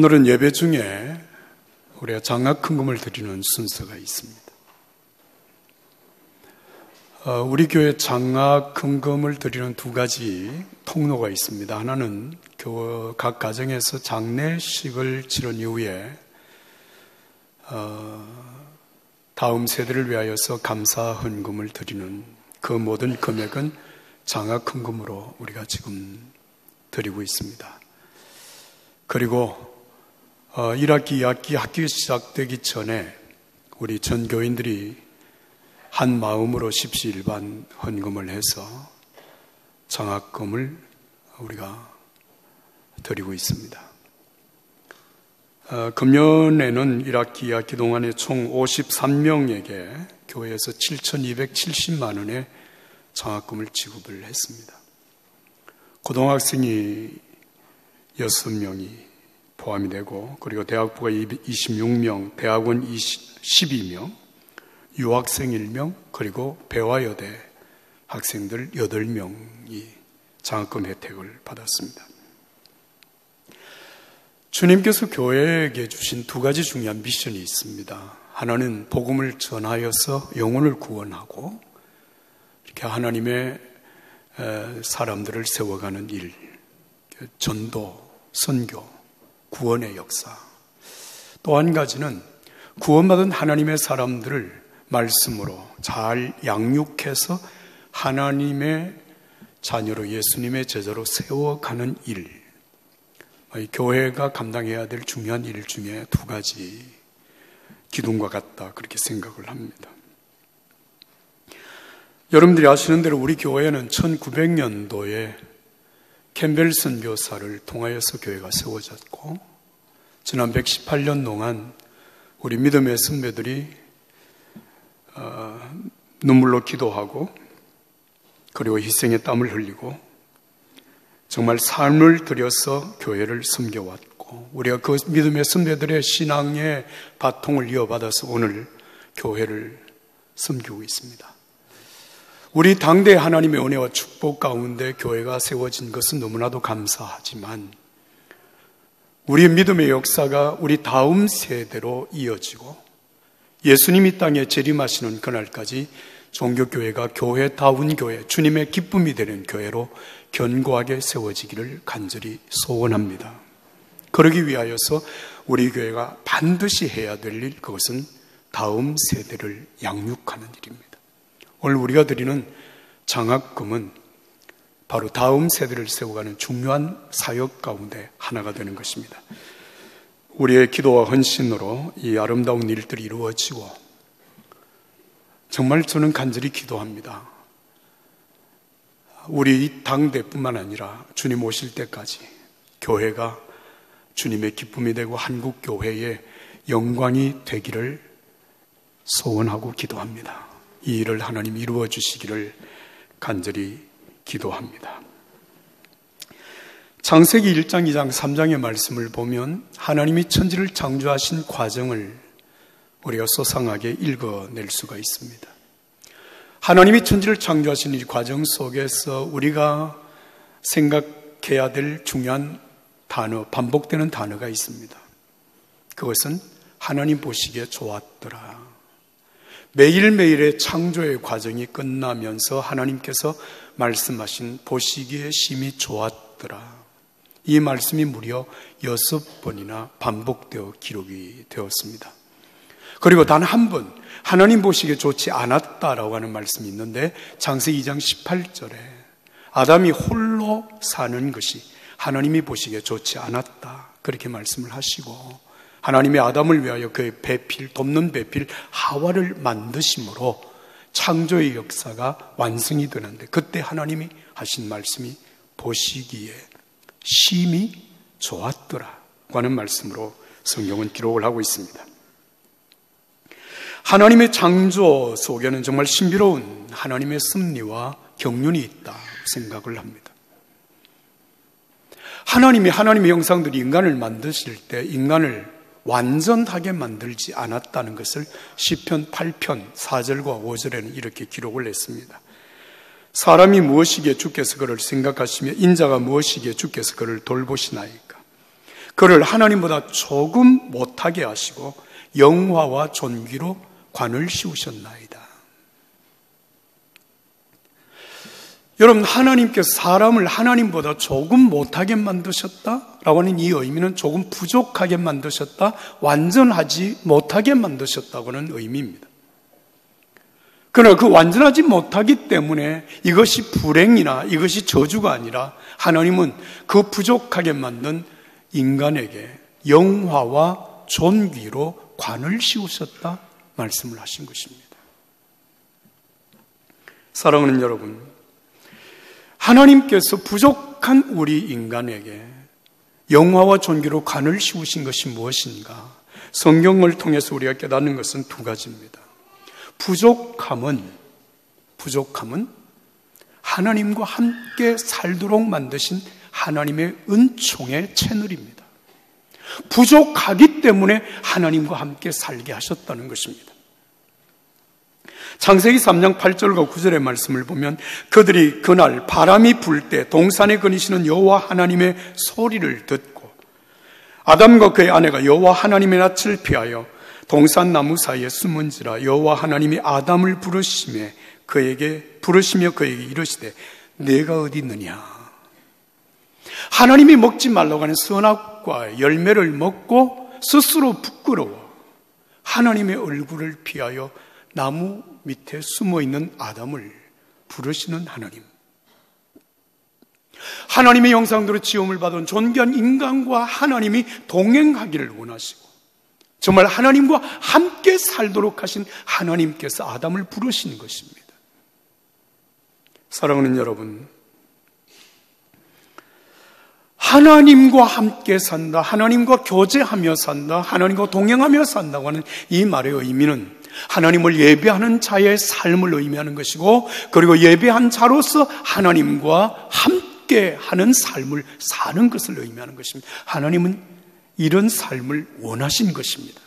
오늘은 예배 중에 우리가 장학헌금을 드리는 순서가 있습니다. 우리 교회 장학헌금을 드리는 두 가지 통로가 있습니다. 하나는 각 가정에서 장례식을 치른 이후에 다음 세대를 위하여서 감사헌금을 드리는 그 모든 금액은 장학헌금으로 우리가 지금 드리고 있습니다. 그리고 1학기, 2학기 학기 시작되기 전에 우리 전 교인들이 한 마음으로 십시일반 헌금을 해서 장학금을 우리가 드리고 있습니다. 금년에는 1학기, 2학기 동안에 총 53명에게 교회에서 7,270만 원의 장학금을 지급을 했습니다. 고등학생이 6명이 포함이 되고, 그리고 대학부가 26명, 대학원 12명, 유학생 1명, 그리고 배화여대 학생들 8명이 장학금 혜택을 받았습니다. 주님께서 교회에게 주신 두 가지 중요한 미션이 있습니다. 하나는 복음을 전하여서 영혼을 구원하고 이렇게 하나님의 사람들을 세워가는 일, 전도, 선교, 구원의 역사. 또 한 가지는 구원받은 하나님의 사람들을 말씀으로 잘 양육해서 하나님의 자녀로, 예수님의 제자로 세워가는 일. 교회가 감당해야 될 중요한 일 중에 두 가지 기둥과 같다, 그렇게 생각을 합니다. 여러분들이 아시는 대로 우리 교회는 1900년도에 캠벨 선교사를 통하여서 교회가 세워졌고, 지난 118년 동안 우리 믿음의 선배들이 눈물로 기도하고, 그리고 희생의 땀을 흘리고 정말 삶을 들여서 교회를 섬겨왔고, 우리가 그 믿음의 선배들의 신앙의 바통을 이어받아서 오늘 교회를 섬기고 있습니다. 우리 당대 하나님의 은혜와 축복 가운데 교회가 세워진 것은 너무나도 감사하지만, 우리의 믿음의 역사가 우리 다음 세대로 이어지고 예수님이 땅에 재림하시는 그날까지 종교교회가 교회다운 교회, 주님의 기쁨이 되는 교회로 견고하게 세워지기를 간절히 소원합니다. 그러기 위하여서 우리 교회가 반드시 해야 될 일, 그것은 다음 세대를 양육하는 일입니다. 오늘 우리가 드리는 장학금은 바로 다음 세대를 세워가는 중요한 사역 가운데 하나가 되는 것입니다. 우리의 기도와 헌신으로 이 아름다운 일들이 이루어지고, 정말 저는 간절히 기도합니다. 우리 이 당대뿐만 아니라 주님 오실 때까지 교회가 주님의 기쁨이 되고 한국교회의 영광이 되기를 소원하고 기도합니다. 이 일을 하나님 이루어 주시기를 간절히 기도합니다. 창세기 1장, 2장, 3장의 말씀을 보면 하나님이 천지를 창조하신 과정을 우리가 소상하게 읽어낼 수가 있습니다. 하나님이 천지를 창조하신 이 과정 속에서 우리가 생각해야 될 중요한 단어, 반복되는 단어가 있습니다. 그것은 하나님 보시기에 좋았더라. 매일매일의 창조의 과정이 끝나면서 하나님께서 말씀하신 보시기에 심히 좋았더라. 이 말씀이 무려 6번이나 반복되어 기록이 되었습니다. 그리고 단 한 번 하나님 보시기에 좋지 않았다라고 하는 말씀이 있는데, 창세기 2장 18절에 아담이 홀로 사는 것이 하나님이 보시기에 좋지 않았다, 그렇게 말씀을 하시고, 하나님이 아담을 위하여 그의 배필, 돕는 배필 하와를 만드심으로 창조의 역사가 완성이 되는데, 그때 하나님이 하신 말씀이 보시기에 심히 좋았더라고 하는 말씀으로 성경은 기록을 하고 있습니다. 하나님의 창조 속에는 정말 신비로운 하나님의 섭리와 경륜이 있다 생각을 합니다. 하나님의 형상들이 인간을 만드실 때 인간을 완전하게 만들지 않았다는 것을 시편 8편 4절과 5절에는 이렇게 기록을 했습니다. 사람이 무엇이기에 주께서 그를 생각하시며 인자가 무엇이기에 주께서 그를 돌보시나이까. 그를 하나님보다 조금 못하게 하시고 영화와 존귀로 관을 씌우셨나이다. 여러분, 하나님께서 사람을 하나님보다 조금 못하게 만드셨다라고 하는 이 의미는 조금 부족하게 만드셨다, 완전하지 못하게 만드셨다고는 의미입니다. 그러나 그 완전하지 못하기 때문에 이것이 불행이나 이것이 저주가 아니라 하나님은 그 부족하게 만든 인간에게 영화와 존귀로 관을 씌우셨다 말씀을 하신 것입니다. 사랑하는 여러분, 하나님께서 부족한 우리 인간에게 영화와 존귀로 관을 씌우신 것이 무엇인가? 성경을 통해서 우리가 깨닫는 것은 두 가지입니다. 부족함은 하나님과 함께 살도록 만드신 하나님의 은총의 채널입니다. 부족하기 때문에 하나님과 함께 살게 하셨다는 것입니다. 창세기 3장 8절과 9절의 말씀을 보면 그들이 그날 바람이 불 때 동산에 거니시는 여호와 하나님의 소리를 듣고 아담과 그의 아내가 여호와 하나님의 낯을 피하여 동산 나무 사이에 숨은지라 여호와 하나님이 아담을 부르시며 그에게 이르시되 내가 어디 있느냐. 하나님이 먹지 말라고 하는 선악과의 열매를 먹고 스스로 부끄러워 하나님의 얼굴을 피하여 나무 밑에 숨어있는 아담을 부르시는 하나님. 하나님의 형상대로 지음을 받은 존귀한 인간과 하나님이 동행하기를 원하시고 정말 하나님과 함께 살도록 하신 하나님께서 아담을 부르신 것입니다. 사랑하는 여러분, 하나님과 함께 산다, 하나님과 교제하며 산다, 하나님과 동행하며 산다고 하는 이 말의 의미는 하나님을 예배하는 자의 삶을 의미하는 것이고, 그리고 예배한 자로서 하나님과 함께 하는 삶을 사는 것을 의미하는 것입니다. 하나님은 이런 삶을 원하신 것입니다.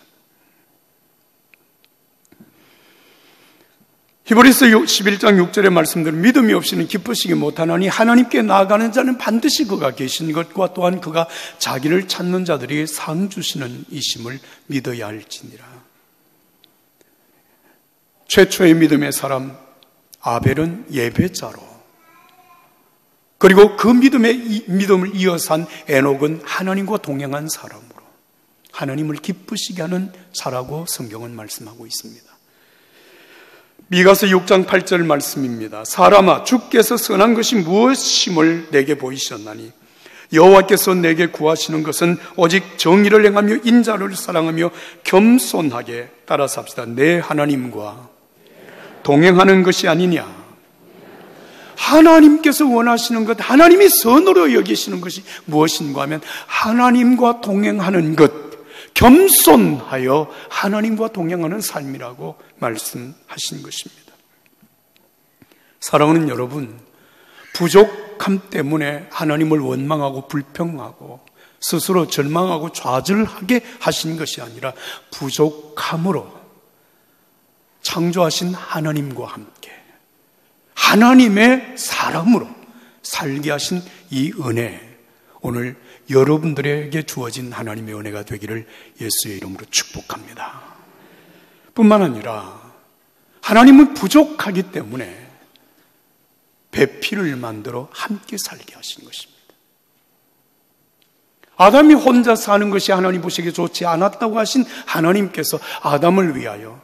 히브리서 11장 6절의 말씀대로 믿음이 없이는 기쁘시기 못하나니 하나님께 나아가는 자는 반드시 그가 계신 것과 또한 그가 자기를 찾는 자들에게 상 주시는 이심을 믿어야 할지니라. 최초의 믿음의 사람 아벨은 예배자로, 그리고 그 믿음을 이어서 한 에녹은 하나님과 동행한 사람으로 하나님을 기쁘시게 하는 자라고 성경은 말씀하고 있습니다. 미가서 6장 8절 말씀입니다. 사람아, 주께서 선한 것이 무엇임을 내게 보이셨나니 여호와께서 내게 구하시는 것은 오직 정의를 행하며 인자를 사랑하며 겸손하게 따라 삽시다. 내 하나님과 동행하는 것이 아니냐. 하나님께서 원하시는 것, 하나님이 선으로 여기시는 것이 무엇인가 하면 하나님과 동행하는 것, 겸손하여 하나님과 동행하는 삶이라고 말씀하신 것입니다. 사랑하는 여러분, 부족함 때문에 하나님을 원망하고 불평하고 스스로 절망하고 좌절하게 하신 것이 아니라 부족함으로 창조하신 하나님과 함께 하나님의 사람으로 살게 하신 이 은혜, 오늘 여러분들에게 주어진 하나님의 은혜가 되기를 예수의 이름으로 축복합니다. 뿐만 아니라 하나님은 부족하기 때문에 배필을 만들어 함께 살게 하신 것입니다. 아담이 혼자 사는 것이 하나님 보시기에 좋지 않았다고 하신 하나님께서 아담을 위하여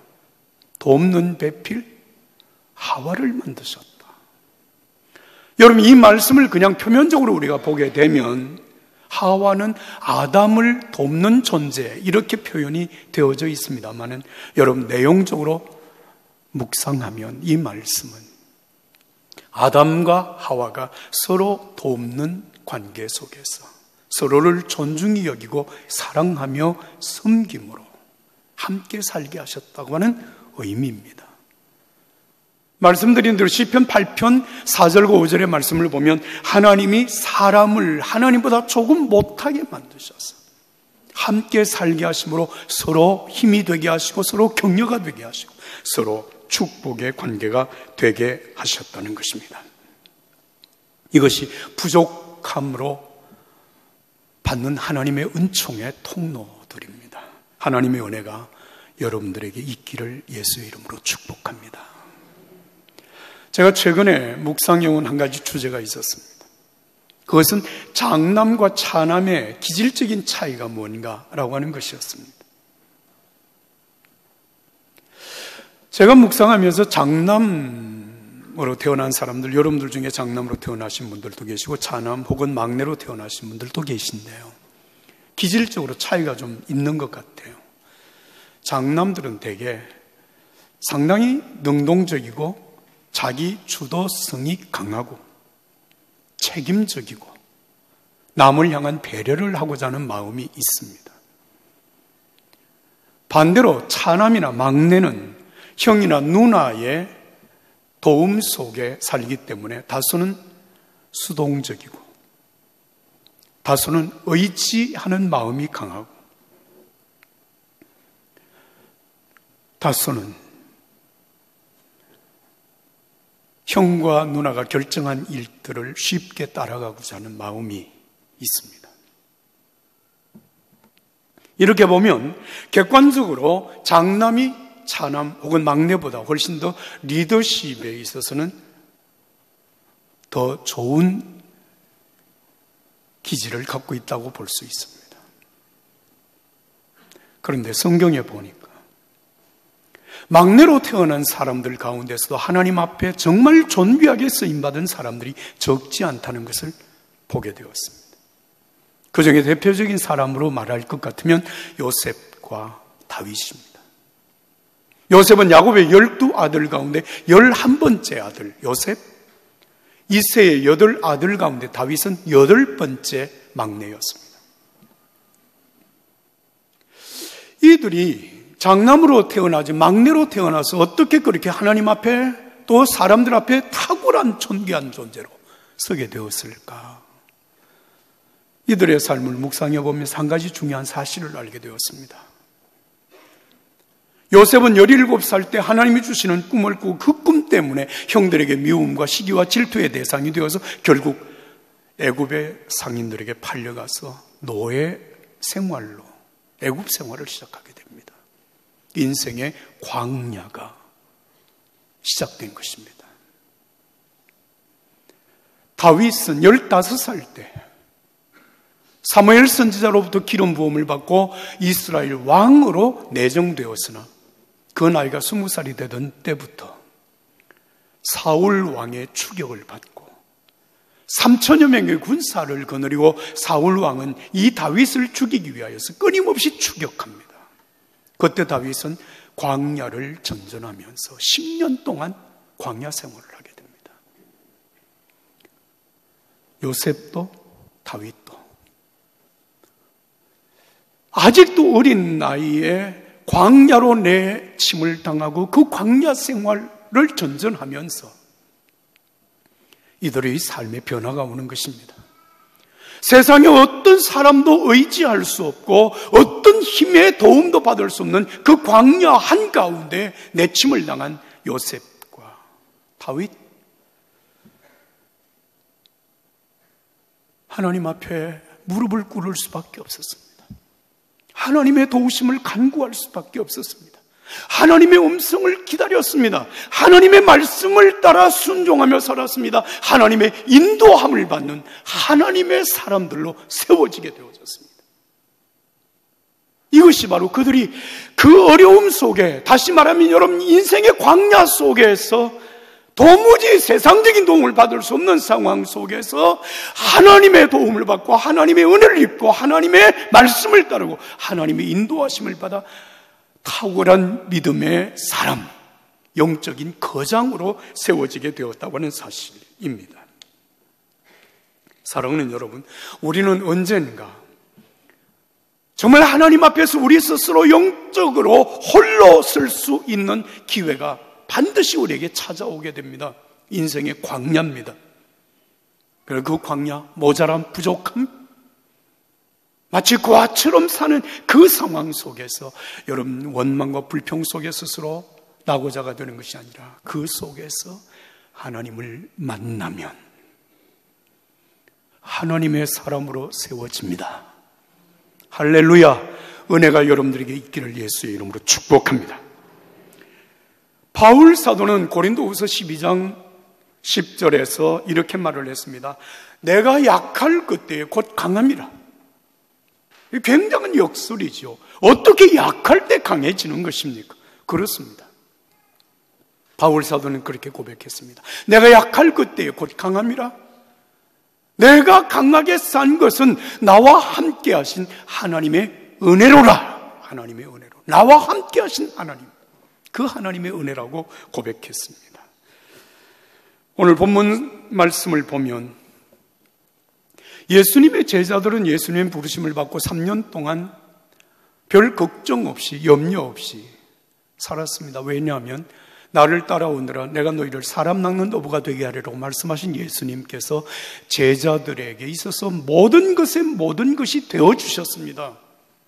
돕는 배필 하와를 만드셨다. 여러분, 이 말씀을 그냥 표면적으로 우리가 보게 되면 하와는 아담을 돕는 존재, 이렇게 표현이 되어져 있습니다만은 여러분, 내용적으로 묵상하면 이 말씀은 아담과 하와가 서로 돕는 관계 속에서 서로를 존중히 여기고 사랑하며 섬김으로 함께 살게 하셨다고 하는 의미입니다. 말씀드린 대로 시편 8편 4절과 5절의 말씀을 보면 하나님이 사람을 하나님보다 조금 못하게 만드셔서 함께 살게 하심으로 서로 힘이 되게 하시고 서로 격려가 되게 하시고 서로 축복의 관계가 되게 하셨다는 것입니다. 이것이 부족함으로 받는 하나님의 은총의 통로들입니다. 하나님의 은혜가 여러분들에게 있기를 예수의 이름으로 축복합니다. 제가 최근에 묵상해온 한 가지 주제가 있었습니다. 그것은 장남과 차남의 기질적인 차이가 뭔가라고 하는 것이었습니다. 제가 묵상하면서 장남으로 태어난 사람들, 여러분들 중에 장남으로 태어나신 분들도 계시고 차남 혹은 막내로 태어나신 분들도 계신데요. 기질적으로 차이가 좀 있는 것 같아요. 장남들은 대개 상당히 능동적이고 자기 주도성이 강하고 책임적이고 남을 향한 배려를 하고자 하는 마음이 있습니다. 반대로 차남이나 막내는 형이나 누나의 도움 속에 살기 때문에 다소는 수동적이고 다소는 의지하는 마음이 강하고 다소는 형과 누나가 결정한 일들을 쉽게 따라가고자 하는 마음이 있습니다. 이렇게 보면 객관적으로 장남이 차남 혹은 막내보다 훨씬 더 리더십에 있어서는 더 좋은 기질을 갖고 있다고 볼 수 있습니다. 그런데 성경에 보니까 막내로 태어난 사람들 가운데서도 하나님 앞에 정말 존귀하게 쓰임받은 사람들이 적지 않다는 것을 보게 되었습니다. 그 중에 대표적인 사람으로 말할 것 같으면 요셉과 다윗입니다. 요셉은 야곱의 12아들 가운데 11번째 아들 요셉, 이새의 8아들 가운데 다윗은 8번째 막내였습니다. 이들이 장남으로 태어나지 막내로 태어나서 어떻게 그렇게 하나님 앞에 또 사람들 앞에 탁월한 존귀한 존재로 서게 되었을까? 이들의 삶을 묵상해 보면서 한 가지 중요한 사실을 알게 되었습니다. 요셉은 17살 때 하나님이 주시는 꿈을 꾸고 그 꿈 때문에 형들에게 미움과 시기와 질투의 대상이 되어서 결국 애굽의 상인들에게 팔려가서 노예 생활로 애굽 생활을 시작하게 됩니다. 인생의 광야가 시작된 것입니다. 다윗은 15살 때 사무엘 선지자로부터 기름 부음을 받고 이스라엘 왕으로 내정되었으나 그 나이가 20살이 되던 때부터 사울 왕의 추격을 받고 3천여 명의 군사를 거느리고 사울 왕은 이 다윗을 죽이기 위하여서 끊임없이 추격합니다. 그때 다윗은 광야를 전전하면서 10년 동안 광야 생활을 하게 됩니다. 요셉도 다윗도 아직도 어린 나이에 광야로 내침을 당하고 그 광야 생활을 전전하면서 이들의 삶의 변화가 오는 것입니다. 세상에 어떤 사람도 의지할 수 없고 어떤 힘의 도움도 받을 수 없는 그 광야 한가운데 내침을 당한 요셉과 다윗, 하나님 앞에 무릎을 꿇을 수밖에 없었습니다. 하나님의 도우심을 간구할 수밖에 없었습니다. 하나님의 음성을 기다렸습니다. 하나님의 말씀을 따라 순종하며 살았습니다. 하나님의 인도함을 받는 하나님의 사람들로 세워지게 되어졌습니다. 이것이 바로 그들이 그 어려움 속에, 다시 말하면 여러분 인생의 광야 속에서 도무지 세상적인 도움을 받을 수 없는 상황 속에서 하나님의 도움을 받고 하나님의 은혜를 입고 하나님의 말씀을 따르고 하나님의 인도하심을 받아 탁월한 믿음의 사람, 영적인 거장으로 세워지게 되었다고 하는 사실입니다. 사랑하는 여러분, 우리는 언젠가 정말 하나님 앞에서 우리 스스로 영적으로 홀로 설 수 있는 기회가 반드시 우리에게 찾아오게 됩니다. 인생의 광야입니다. 그리고 그 광야, 모자람, 부족함, 마치 고아처럼 사는 그 상황 속에서 여러분 원망과 불평 속에 스스로 낙오자가 되는 것이 아니라 그 속에서 하나님을 만나면 하나님의 사람으로 세워집니다. 할렐루야. 은혜가 여러분들에게 있기를 예수의 이름으로 축복합니다. 바울 사도는 고린도후서 12장 10절에서 이렇게 말을 했습니다. 내가 약할 그때에 곧 강함이라. 굉장한 역설이죠. 어떻게 약할 때 강해지는 것입니까? 그렇습니다. 바울 사도는 그렇게 고백했습니다. 내가 약할 그때에 곧 강함이라. 내가 강하게 산 것은 나와 함께 하신 하나님의 은혜로라. 하나님의 은혜로. 나와 함께 하신 하나님. 그 하나님의 은혜라고 고백했습니다. 오늘 본문 말씀을 보면 예수님의 제자들은 예수님의 부르심을 받고 3년 동안 별 걱정 없이 염려 없이 살았습니다. 왜냐하면 나를 따라오느라 내가 너희를 사람 낚는 어부가 되게 하리라고 말씀하신 예수님께서 제자들에게 있어서 모든 것에 모든 것이 되어주셨습니다.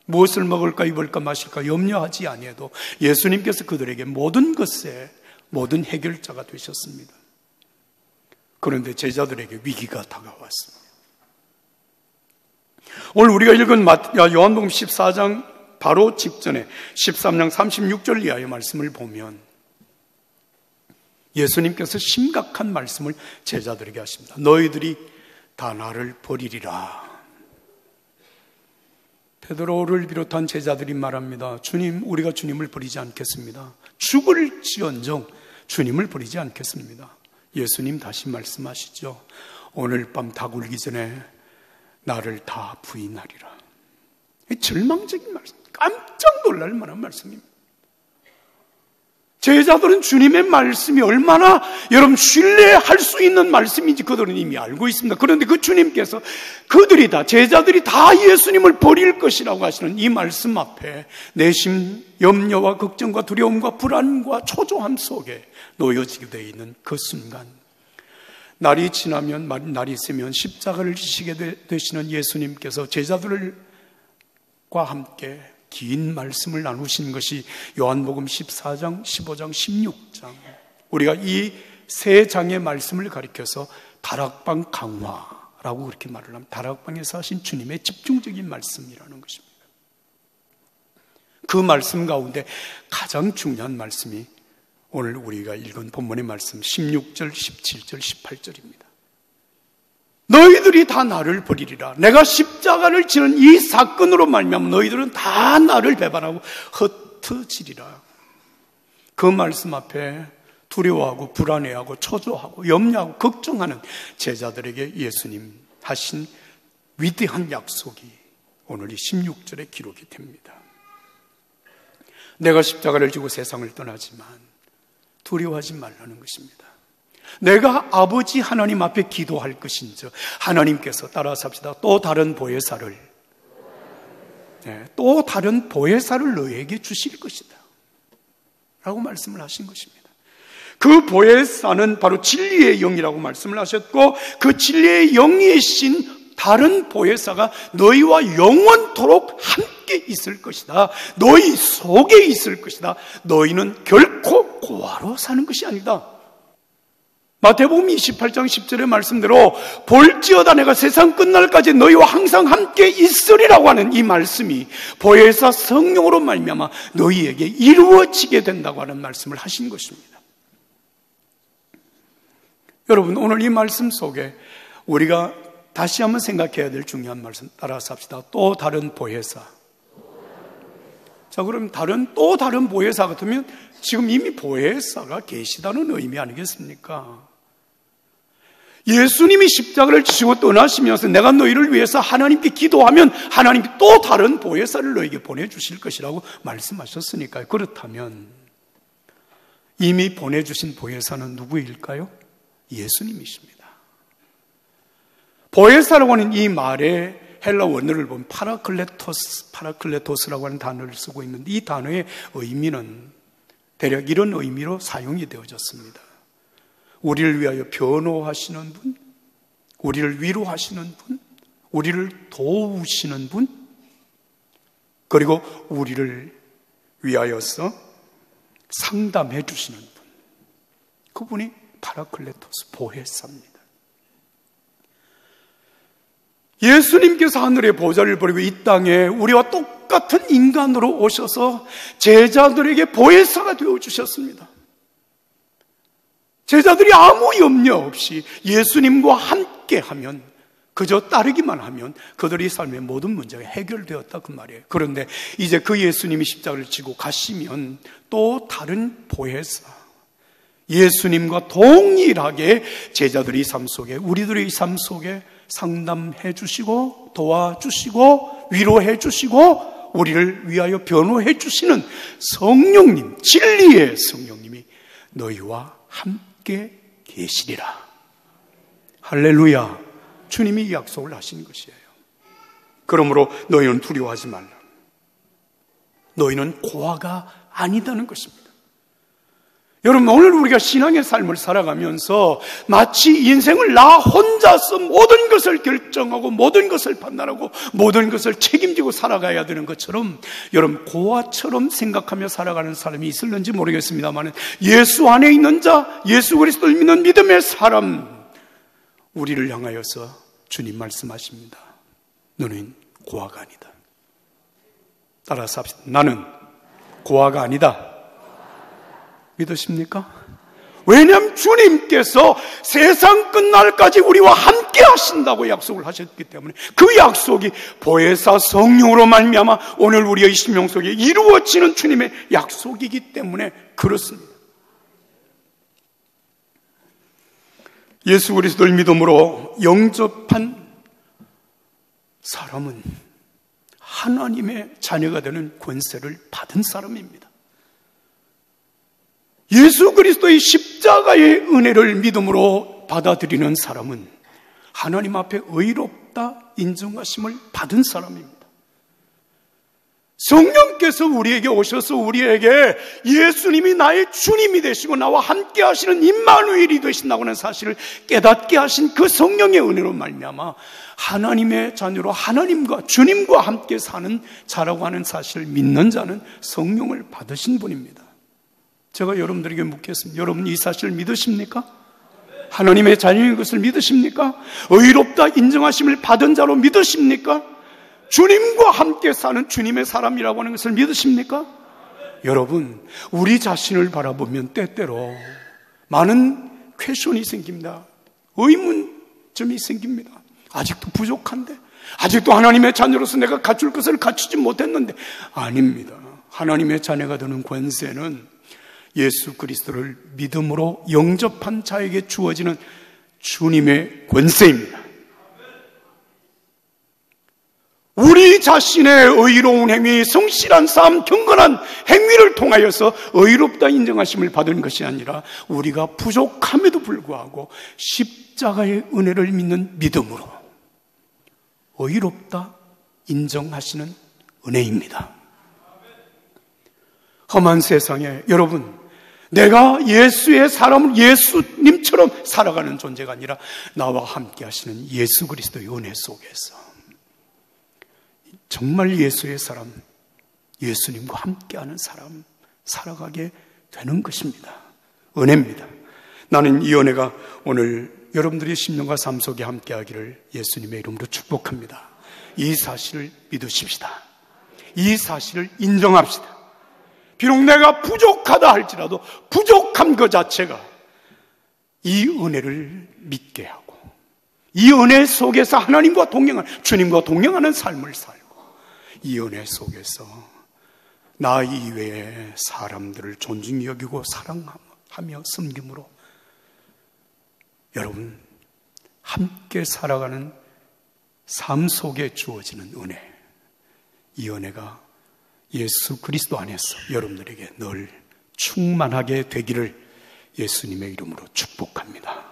무엇을 먹을까 입을까 마실까 염려하지 아니해도 예수님께서 그들에게 모든 것에 모든 해결자가 되셨습니다. 그런데 제자들에게 위기가 다가왔습니다. 오늘 우리가 읽은 요한복음 14장 바로 직전에 13장 36절 이하의 말씀을 보면 예수님께서 심각한 말씀을 제자들에게 하십니다. 너희들이 다 나를 버리리라. 베드로를 비롯한 제자들이 말합니다. 주님, 우리가 주님을 버리지 않겠습니다. 죽을지언정 주님을 버리지 않겠습니다. 예수님 다시 말씀하시죠. 오늘 밤 다 굴기 전에 나를 다 부인하리라. 절망적인 말씀, 깜짝 놀랄 만한 말씀입니다. 제자들은 주님의 말씀이 얼마나 여러분 신뢰할 수 있는 말씀인지 그들은 이미 알고 있습니다. 그런데 그 주님께서 그들이 다 제자들이 다 예수님을 버릴 것이라고 하시는 이 말씀 앞에 내심 염려와 걱정과 두려움과 불안과 초조함 속에 놓여지게 되어 있는 그 순간 날이 지나면 날이 있으면 십자가를 지시게 되시는 예수님께서 제자들과 함께 긴 말씀을 나누신 것이 요한복음 14장, 15장, 16장. 우리가 이 세 장의 말씀을 가리켜서 다락방 강화라고 그렇게 말을 합니다. 다락방에서 하신 주님의 집중적인 말씀이라는 것입니다. 그 말씀 가운데 가장 중요한 말씀이 오늘 우리가 읽은 본문의 말씀 16절, 17절, 18절입니다. 너희들이 다 나를 버리리라. 내가 십자가를 지는 이 사건으로 말미암아 너희들은 다 나를 배반하고 흩어지리라. 그 말씀 앞에 두려워하고 불안해하고 초조하고 염려하고 걱정하는 제자들에게 예수님 하신 위대한 약속이 오늘 이 16절에 기록이 됩니다. 내가 십자가를 지고 세상을 떠나지만 두려워하지 말라는 것입니다. 내가 아버지 하나님 앞에 기도할 것인즉 하나님께서 따라서 합시다. 또 다른 보혜사를 너에게 주실 것이다 라고 말씀을 하신 것입니다. 그 보혜사는 바로 진리의 영이라고 말씀을 하셨고 그 진리의 영이신 다른 보혜사가 너희와 영원토록 함께 있을 것이다. 너희 속에 있을 것이다. 너희는 결코 고아로 사는 것이 아니다. 마태복음 28장 10절의 말씀대로 볼지어다 내가 세상 끝날까지 너희와 항상 함께 있으리라고 하는 이 말씀이 보혜사 성령으로 말미암아 너희에게 이루어지게 된다고 하는 말씀을 하신 것입니다. 여러분, 오늘 이 말씀 속에 우리가 다시 한번 생각해야 될 중요한 말씀 따라서 합시다. 또 다른 보혜사. 자, 그럼 또 다른 보혜사 같으면 지금 이미 보혜사가 계시다는 의미 아니겠습니까? 예수님이 십자가를 지시고 떠나시면서 내가 너희를 위해서 하나님께 기도하면 하나님이 또 다른 보혜사를 너에게 보내주실 것이라고 말씀하셨으니까요. 그렇다면 이미 보내주신 보혜사는 누구일까요? 예수님이십니다. 보혜사라고 하는 이 말의 헬라 원어를 보면 파라클레토스라고 하는 단어를 쓰고 있는데 이 단어의 의미는 대략 이런 의미로 사용이 되어졌습니다. 우리를 위하여 변호하시는 분, 우리를 위로하시는 분, 우리를 도우시는 분, 그리고 우리를 위하여서 상담해 주시는 분. 그분이 파라클레토스 보혜사입니다. 예수님께서 하늘의 보좌를 버리고 이 땅에 우리와 똑같은 인간으로 오셔서 제자들에게 보혜사가 되어주셨습니다. 제자들이 아무 염려 없이 예수님과 함께하면, 그저 따르기만 하면 그들의 삶의 모든 문제가 해결되었다 그 말이에요. 그런데 이제 그 예수님이 십자가를 지고 가시면 또 다른 보혜사, 예수님과 동일하게 제자들의 삶 속에, 우리들의 삶 속에 상담해 주시고 도와주시고 위로해 주시고 우리를 위하여 변호해 주시는 성령님, 진리의 성령님이 너희와 함께 계시리라. 할렐루야. 주님이 이 약속을 하신 것이에요. 그러므로 너희는 두려워하지 말라. 너희는 고아가 아니다는 것입니다. 여러분, 오늘 우리가 신앙의 삶을 살아가면서 마치 인생을 나 혼자서 모든 것을 결정하고 모든 것을 판단하고 모든 것을 책임지고 살아가야 되는 것처럼, 여러분, 고아처럼 생각하며 살아가는 사람이 있을는지 모르겠습니다만, 예수 안에 있는 자, 예수 그리스도를 믿는 믿음의 사람, 우리를 향하여서 주님 말씀하십니다. 너는 고아가 아니다. 따라서 합시다. 나는 고아가 아니다. 믿으십니까? 왜냐하면 주님께서 세상 끝날까지 우리와 함께 하신다고 약속을 하셨기 때문에, 그 약속이 보혜사 성령으로 말미암아 오늘 우리의 심령 속에 이루어지는 주님의 약속이기 때문에 그렇습니다. 예수 그리스도를 믿음으로 영접한 사람은 하나님의 자녀가 되는 권세를 받은 사람입니다. 예수 그리스도의 십자가의 은혜를 믿음으로 받아들이는 사람은 하나님 앞에 의롭다 인정하심을 받은 사람입니다. 성령께서 우리에게 오셔서 우리에게 예수님이 나의 주님이 되시고 나와 함께 하시는 임마누엘이 되신다고 하는 사실을 깨닫게 하신 그 성령의 은혜로 말미암아 하나님의 자녀로 하나님과 주님과 함께 사는 자라고 하는 사실을 믿는 자는 성령을 받으신 분입니다. 제가 여러분들에게 묻겠습니다. 여러분 이 사실을 믿으십니까? 하나님의 자녀인 것을 믿으십니까? 의롭다 인정하심을 받은 자로 믿으십니까? 주님과 함께 사는 주님의 사람이라고 하는 것을 믿으십니까? 여러분, 우리 자신을 바라보면 때때로 많은 퀘션이 생깁니다. 의문점이 생깁니다. 아직도 부족한데, 아직도 하나님의 자녀로서 내가 갖출 것을 갖추지 못했는데, 아닙니다. 하나님의 자녀가 되는 권세는 예수 그리스도를 믿음으로 영접한 자에게 주어지는 주님의 권세입니다. 우리 자신의 의로운 행위, 성실한 삶, 경건한 행위를 통하여서 의롭다 인정하심을 받은 것이 아니라 우리가 부족함에도 불구하고 십자가의 은혜를 믿는 믿음으로 의롭다 인정하시는 은혜입니다. 험한 세상에 여러분, 내가 예수의 사람을 예수님처럼 살아가는 존재가 아니라 나와 함께 하시는 예수 그리스도의 은혜 속에서 정말 예수의 사람, 예수님과 함께하는 사람 살아가게 되는 것입니다. 은혜입니다. 나는 이 은혜가 오늘 여러분들의 심령과 삶 속에 함께하기를 예수님의 이름으로 축복합니다. 이 사실을 믿으십시다. 이 사실을 인정합시다. 비록 내가 부족하다 할지라도 부족한 것 자체가 이 은혜를 믿게 하고 이 은혜 속에서 하나님과 동행하는, 주님과 동행하는 삶을 살고 이 은혜 속에서 나 이외의 사람들을 존중히 여기고 사랑하며 섬김으로 여러분 함께 살아가는 삶 속에 주어지는 은혜, 이 은혜가 예수 그리스도 안에서 여러분들에게 늘 충만하게 되기를 예수님의 이름으로 축복합니다.